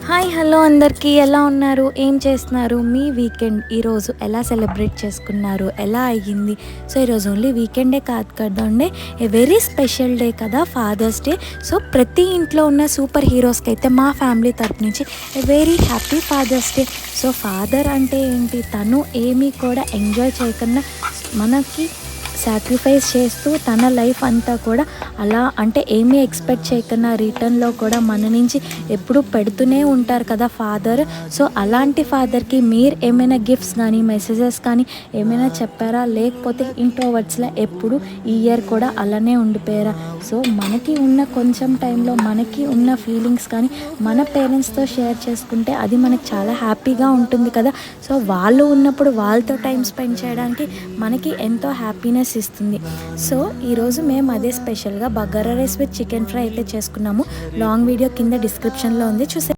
Hi hello అందరికీ ఎలా ఉన్నారు, ఏం చేస్తున్నారు, మీ వీకెండ్ ఈరోజు ఎలా సెలబ్రేట్ చేసుకున్నారు, ఎలా అయ్యింది? సో ఈరోజు ఓన్లీ వీకెండే కాదు కదండి, ఏ వెరీ స్పెషల్ డే కదా, ఫాదర్స్ డే. సో ప్రతి ఇంట్లో ఉన్న సూపర్ హీరోస్కి అయితే మా ఫ్యామిలీ తరపు నుంచి a very happy Father's Day. So father అంటే ఏంటి, తను ఏమీ కూడా ఎంజాయ్ చేయకుండా మనకి సాక్రిఫైస్ చేస్తూ తన లైఫ్ అంతా కూడా అలా అంటే ఏమీ ఎక్స్పెక్ట్ చేయకుండా రిటర్న్లో కూడా మన నుంచి ఎప్పుడు పెడుతూనే ఉంటారు కదా ఫాదర్. సో అలాంటి ఫాదర్కి మీరు ఏమైనా గిఫ్ట్స్ కానీ మెసేజెస్ కానీ ఏమైనా చెప్పారా, లేకపోతే ఇంట్రోవర్డ్స్లో ఎప్పుడు ఈ ఇయర్ కూడా అలానే ఉండిపోయారా? సో మనకి ఉన్న కొంచెం టైంలో మనకి ఉన్న ఫీలింగ్స్ కానీ మన పేరెంట్స్తో షేర్ చేసుకుంటే అది మనకు చాలా హ్యాపీగా ఉంటుంది కదా. సో వాళ్ళు ఉన్నప్పుడు వాళ్ళతో టైం స్పెండ్ చేయడానికి మనకి ఎంతో హ్యాపీనెస్ ఇస్తుంది. సో ఈరోజు మేము అదే స్పెషల్గా bagara rice with chicken fry అయితే చేసుకున్నాము. లాంగ్ వీడియో కింద డిస్క్రిప్షన్లో ఉంది, చూసే.